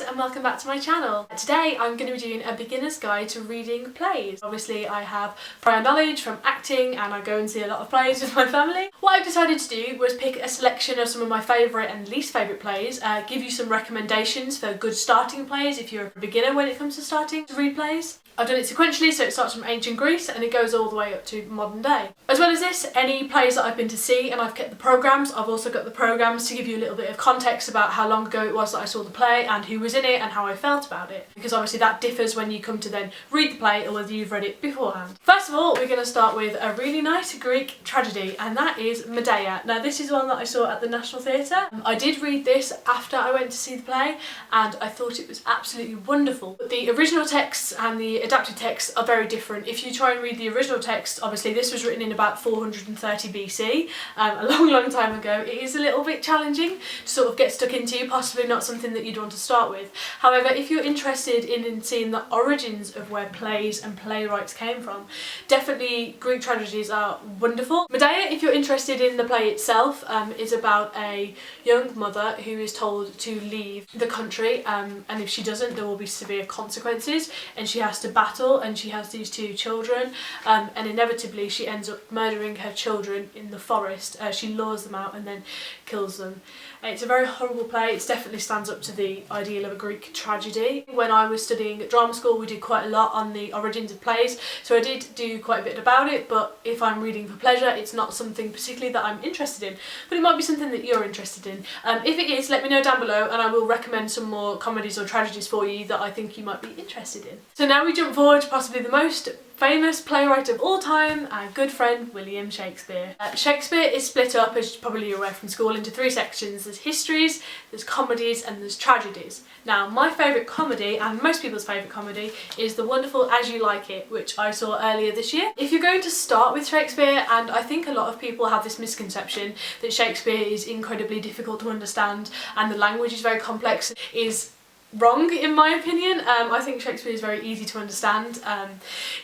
and welcome back to my channel. Today I'm going to be doing a beginner's guide to reading plays. Obviously I have prior knowledge from acting and I go and see a lot of plays with my family. What I decided to do was pick a selection of some of my favourite and least favourite plays, give you some recommendations for good starting plays if you're a beginner when it comes to starting to read plays. I've done it sequentially, so it starts from ancient Greece and it goes all the way up to modern day. As well as this, any plays that I've been to see, and I've kept the programmes. I've also got the programmes to give you a little bit of context about how long ago it was that I saw the play and who was in it and how I felt about it. Because obviously that differs when you come to then read the play or whether you've read it beforehand. First of all, we're going to start with a really nice Greek tragedy, and that is Medea. Now this is one that I saw at the National Theatre. I did read this after I went to see the play and I thought it was absolutely wonderful. But the original texts and the adapted texts are very different. If you try and read the original text, obviously this was written in about 430 BC, a long time ago. It is a little bit challenging to sort of get stuck into, possibly not something that you'd want to start with. However, if you're interested in seeing the origins of where plays and playwrights came from, definitely Greek tragedies are wonderful. Medea, if you're interested in the play itself, is about a young mother who is told to leave the country, and if she doesn't there will be severe consequences, and she has to battle, and she has these two children, and inevitably she ends up murdering her children in the forest. She lures them out and then kills them. It's a very horrible play. It definitely stands up to the ideal of a Greek tragedy. When I was studying at drama school we did quite a lot on the origins of plays, so I did do quite a bit about it, but if I'm reading for pleasure it's not something particularly that I'm interested in, but it might be something that you're interested in. If it is, let me know down below and I will recommend some more comedies or tragedies for you that I think you might be interested in. So now we jump forward to possibly the most famous playwright of all time, our good friend William Shakespeare. Shakespeare is split up, as you're probably aware from school, into three sections. There's histories, there's comedies and there's tragedies. Now my favourite comedy, and most people's favourite comedy, is the wonderful As You Like It, which I saw earlier this year. If you're going to start with Shakespeare, and I think a lot of people have this misconception that Shakespeare is incredibly difficult to understand and the language is very complex, is wrong in my opinion. I think Shakespeare is very easy to understand.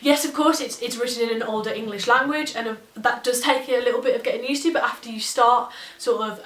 Yes, of course it's written in an older English language and that does take you a little bit of getting used to, but after you start sort of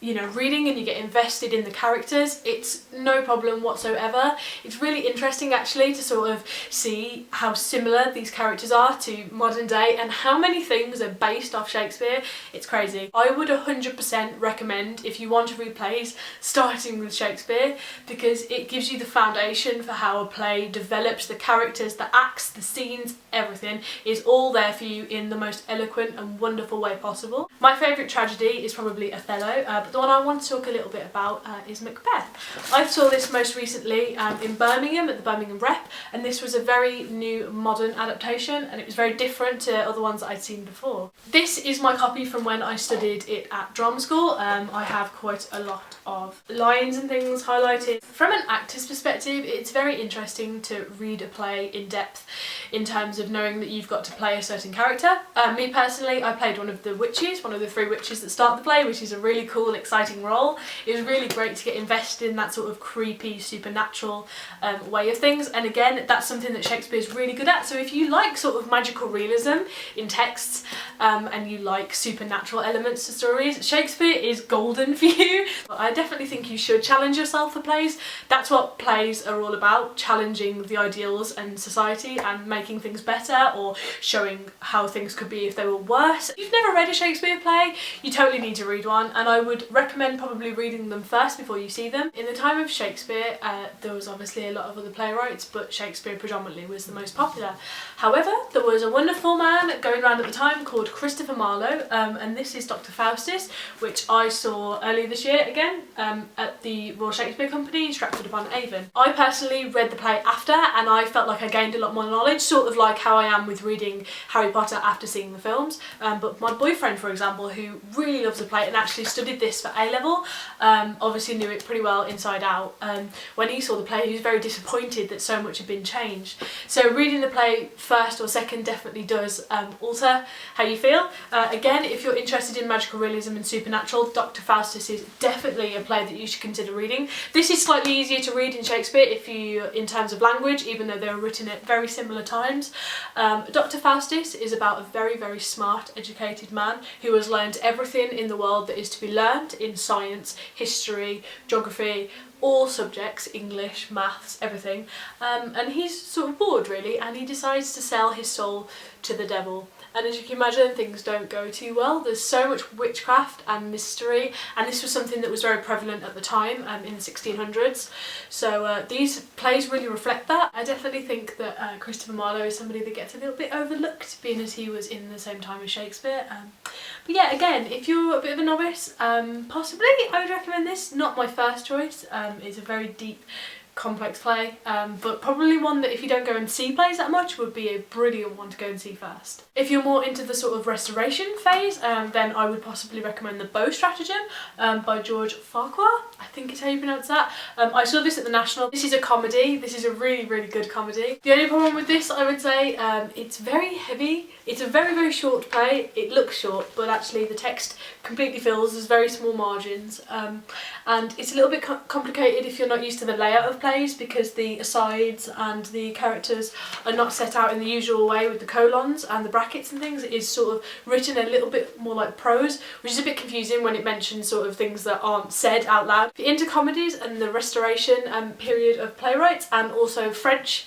you know, reading and you get invested in the characters, it's no problem whatsoever. It's really interesting actually to sort of see how similar these characters are to modern day and how many things are based off Shakespeare. It's crazy. I would 100% recommend, if you want to read plays, starting with Shakespeare, because it gives you the foundation for how a play develops. The characters, the acts, the scenes, everything is all there for you in the most eloquent and wonderful way possible. My favourite tragedy is probably Othello, but the one I want to talk a little bit about is Macbeth. I saw this most recently in Birmingham at the Birmingham Rep, and this was a very new modern adaptation and it was very different to other ones that I'd seen before. This is my copy from when I studied it at drama school. I have quite a lot of lines and things highlighted. From an actor's perspective, it's very interesting to read a play in depth in terms of knowing that you've got to play a certain character. Me personally, I played one of the witches, one of the three witches that start the play, which is a really cool, exciting role. It was really great to get invested in that sort of creepy, supernatural way of things, and again that's something that Shakespeare's really good at. So if you like sort of magical realism in texts and you like supernatural elements to stories, Shakespeare is golden for you. But I definitely think you should challenge yourself for plays. That's what plays are all about, challenging the ideals and society and making things better or showing how things could be if they were worse. If you've never read a Shakespeare play, you totally need to read one, and I would recommend probably reading them first before you see them. In the time of Shakespeare there was obviously a lot of other playwrights, but Shakespeare predominantly was the most popular. However, there was a wonderful man going around at the time called Christopher Marlowe, and this is Dr. Faustus, which I saw earlier this year again at the Royal Shakespeare Company in Stratford-upon-Avon. I personally read the play after and I felt like I gained a lot more knowledge, sort of like how I am with reading Harry Potter after seeing the films. But my boyfriend, for example, who really loves the play and actually studied this for A-level, obviously knew it pretty well inside out. When he saw the play he was very disappointed that so much had been changed. So reading the play first or second definitely does alter how you feel. Again, if you're interested in magical realism and supernatural, Dr. Faustus is definitely a play that you should consider reading. This is slightly easier to read in Shakespeare in terms of language, even though they were written at very similar times. Dr. Faustus is about a very smart, educated man who has learned everything in the world that is to be learned in science, history, geography, all subjects, English, maths, everything, and he's sort of bored really, and he decides to sell his soul to the devil. And as you can imagine, things don't go too well. There's so much witchcraft and mystery, and this was something that was very prevalent at the time, in the 1600s. So these plays really reflect that. I definitely think that Christopher Marlowe is somebody that gets a little bit overlooked, being as he was in the same time as Shakespeare. But yeah, again, if you're a bit of a novice, possibly I would recommend this. Not my first choice. It's a very deep, complex play, but probably one that if you don't go and see plays that much would be a brilliant one to go and see first. If you're more into the sort of restoration phase, then I would possibly recommend the Bow Stratagem by George Farquhar. I think it's how you pronounce that. I saw this at the National. This is a comedy. This is a really, really good comedy. The only problem with this, I would say, it's very heavy. It's a very, very short play. It looks short, but actually the text completely fills. There's very small margins, and it's a little bit complicated if you're not used to the layout of plays, because the asides and the characters are not set out in the usual way with the colons and the brackets and things. It is sort of written a little bit more like prose, which is a bit confusing when it mentions sort of things that aren't said out loud. If you're into comedies and the Restoration period of playwrights, and also French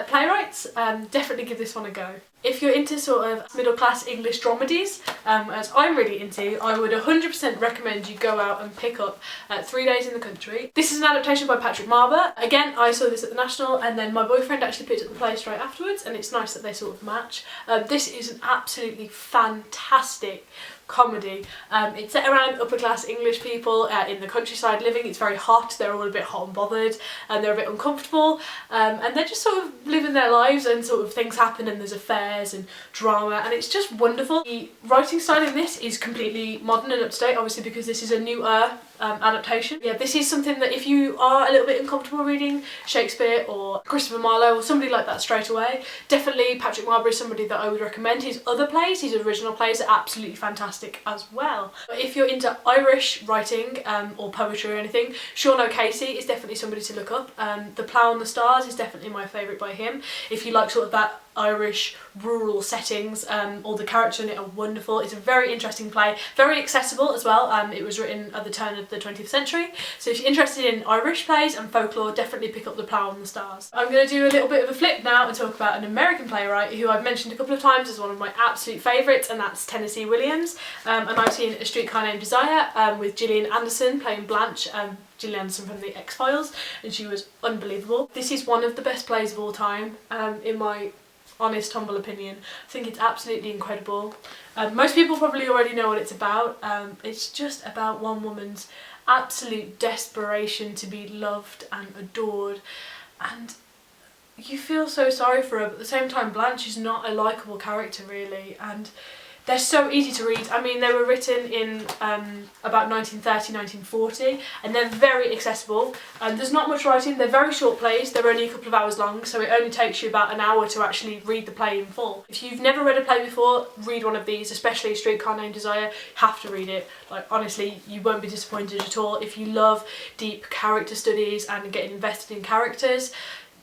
playwrights, definitely give this one a go. If you're into sort of middle class English dramedies, as I'm really into, I would 100% recommend you go out and pick up 3 Days in the Country. This is an adaptation by Patrick Marber. Again, I saw this at the National, and then my boyfriend actually picked up the play straight afterwards, and it's nice that they sort of match. This is an absolutely fantastic comedy. It's set around upper class English people in the countryside living. It's very hot, they're all a bit hot and bothered, and they're a bit uncomfortable, and they're just sort of living their lives, and sort of things happen and there's affairs and drama, and it's just wonderful. The writing style in this is completely modern and up to date, obviously because this is a newer adaptation. Yeah, this is something that if you are a little bit uncomfortable reading Shakespeare or Christopher Marlowe or somebody like that straight away, definitely Patrick Marber is somebody that I would recommend. His other plays, his original plays, are absolutely fantastic as well. But if you're into Irish writing or poetry or anything, Sean O'Casey is definitely somebody to look up. The Plough on the Stars is definitely my favourite by him. If you like sort of that Irish rural settings, all the characters in it are wonderful. It's a very interesting play, very accessible as well. It was written at the turn of the 20th century, so if you're interested in Irish plays and folklore, definitely pick up The Plough on the Stars. I'm going to do a little bit of a flip now and talk about an American playwright who I've mentioned a couple of times as one of my absolute favourites, and that's Tennessee Williams. And I've seen A Streetcar Named Desire with Gillian Anderson playing Blanche, Gillian Anderson from The X-Files, and she was unbelievable. This is one of the best plays of all time, in my honest, humble opinion. I think it's absolutely incredible. Most people probably already know what it's about. It's just about one woman's absolute desperation to be loved and adored, and you feel so sorry for her, but at the same time Blanche is not a likeable character really, and they're so easy to read. I mean, they were written in about 1930, 1940, and they're very accessible. There's not much writing, they're very short plays, they're only a couple of hours long, so it only takes you about an hour to actually read the play in full. If you've never read a play before, read one of these, especially A Streetcar Named Desire. You have to read it. Like, honestly, you won't be disappointed at all. If you love deep character studies and getting invested in characters,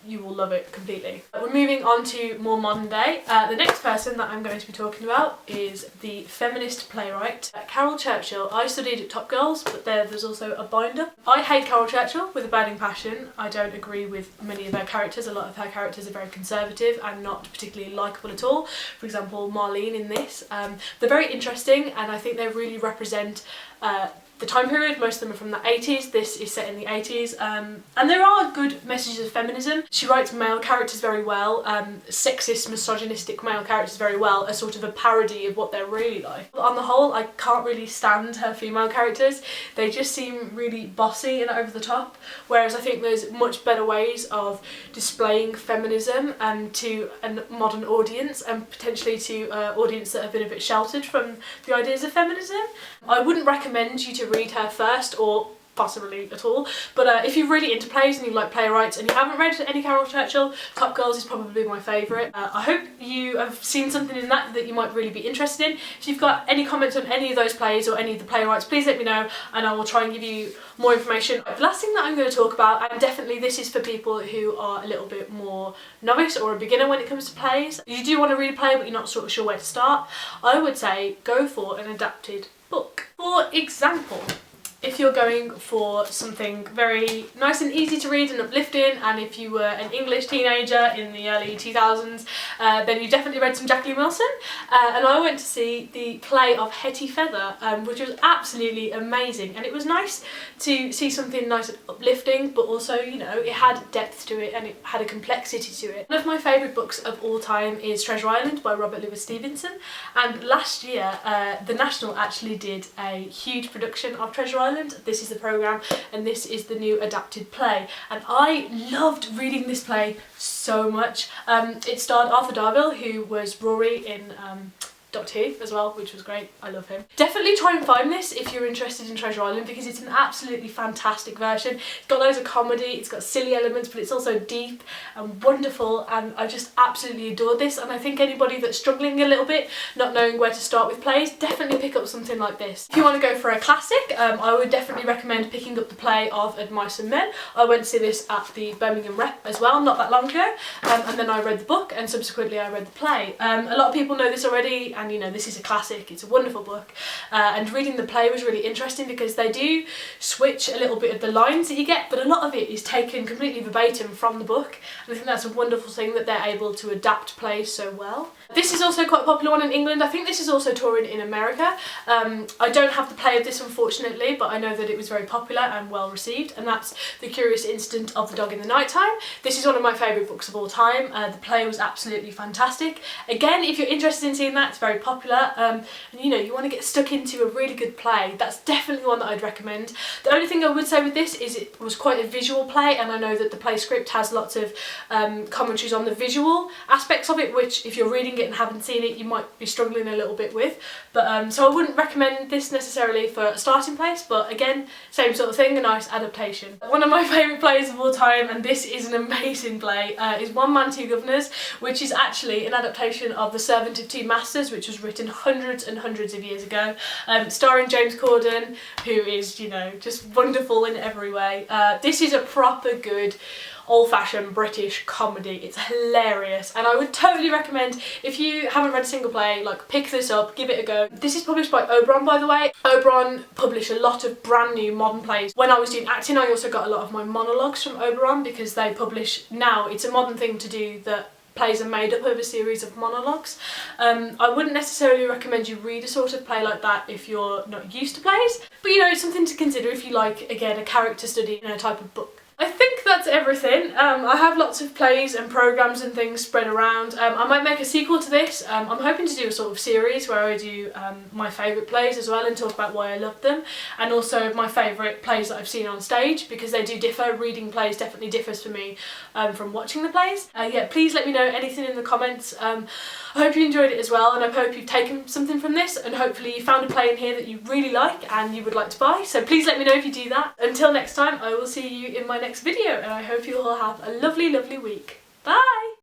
you will love it completely. We're moving on to more modern day. The next person that I'm going to be talking about is the feminist playwright Caryl Churchill. I studied at Top Girls, but there's also a binder. I hate Caryl Churchill with a burning passion. I don't agree with many of her characters. A lot of her characters are very conservative and not particularly likeable at all. For example, Marlene in this. They're very interesting, and I think they really represent the time period. Most of them are from the 80s. This is set in the 80s, and there are good messages of feminism. She writes male characters very well, sexist, misogynistic male characters very well, as sort of a parody of what they're really like. But on the whole, I can't really stand her female characters. They just seem really bossy and over the top, whereas I think there's much better ways of displaying feminism to a modern audience, and potentially to an audience that have been a bit sheltered from the ideas of feminism. I wouldn't recommend you to read her first, or possibly at all, but if you're really into plays and you like playwrights and you haven't read any Caryl Churchill, Top Girls is probably my favourite. I hope you have seen something in that you might really be interested in. If you've got any comments on any of those plays or any of the playwrights, please let me know and I will try and give you more information. The last thing that I'm going to talk about, and definitely this is for people who are a little bit more novice or a beginner when it comes to plays. You do want to read a play but you're not sort of sure where to start, I would say go for an adapted book. For example, If you're going for something very nice and easy to read and uplifting, and if you were an English teenager in the early 2000s, then you definitely read some Jacqueline Wilson. And I went to see the play of Hetty Feather, which was absolutely amazing. And it was nice to see something nice and uplifting, but also, you know, it had depth to it and it had a complexity to it. One of my favourite books of all time is Treasure Island by Robert Louis Stevenson. And last year, the National actually did a huge production of Treasure Island. This is the programme and this is the new adapted play, and I loved reading this play so much. It starred Arthur Darvill, who was Rory in Doctor Who as well, which was great. I love him. Definitely try and find this if you're interested in Treasure Island, because it's an absolutely fantastic version. It's got loads of comedy, it's got silly elements, but it's also deep and wonderful, and I just absolutely adore this. And I think anybody that's struggling a little bit, not knowing where to start with plays, definitely pick up something like this. If you want to go for a classic, I would definitely recommend picking up the play of Ed Mice and Men. I went to see this at the Birmingham Rep as well, not that long ago, and then I read the book and subsequently I read the play. A lot of people know this already, and you know, this is a classic, it's a wonderful book, and reading the play was really interesting because they do switch a little bit of the lines that you get, but a lot of it is taken completely verbatim from the book, and I think that's a wonderful thing that they're able to adapt plays so well. This is also quite a popular one in England. I think this is also touring in America. I don't have the play of this unfortunately, but I know that it was very popular and well received, and that's The Curious Incident of the Dog in the Nighttime. This is one of my favourite books of all time. The play was absolutely fantastic. Again, if you're interested in seeing that, it's very popular, and you know, you want to get stuck into a really good play, that's definitely one that I'd recommend. The only thing I would say with this is it was quite a visual play, and I know that the play script has lots of commentaries on the visual aspects of it, which if you're reading it and haven't seen it, you might be struggling a little bit with. But so I wouldn't recommend this necessarily for a starting place, but again, same sort of thing, a nice adaptation. One of my favourite plays of all time, and this is an amazing play, is One Man, Two Governors, which is actually an adaptation of The Servant of Two Masters, which was written hundreds and hundreds of years ago, starring James Corden, who is, you know, just wonderful in every way. This is a proper good old-fashioned British comedy. It's hilarious, and I would totally recommend, if you haven't read a single play, like, pick this up, give it a go. This is published by Oberon, by the way. Oberon publish a lot of brand new modern plays. When I was doing acting, I also got a lot of my monologues from Oberon, because they publish, now it's a modern thing to do, that plays are made up of a series of monologues. I wouldn't necessarily recommend you read a sort of play like that if you're not used to plays, but you know, it's something to consider if you like, again, a character study, you know, type of book. I think that's everything. I have lots of plays and programmes and things spread around. I might make a sequel to this. I'm hoping to do a sort of series where I do my favourite plays as well and talk about why I love them, and also my favourite plays that I've seen on stage, because they do differ. Reading plays definitely differs for me from watching the plays. Yeah, please let me know anything in the comments. I hope you enjoyed it as well, and I hope you've taken something from this, and hopefully you found a play in here that you really like and you would like to buy. So please let me know if you do that. Until next time, I will see you in my next video, and I hope you all have a lovely, lovely week. Bye!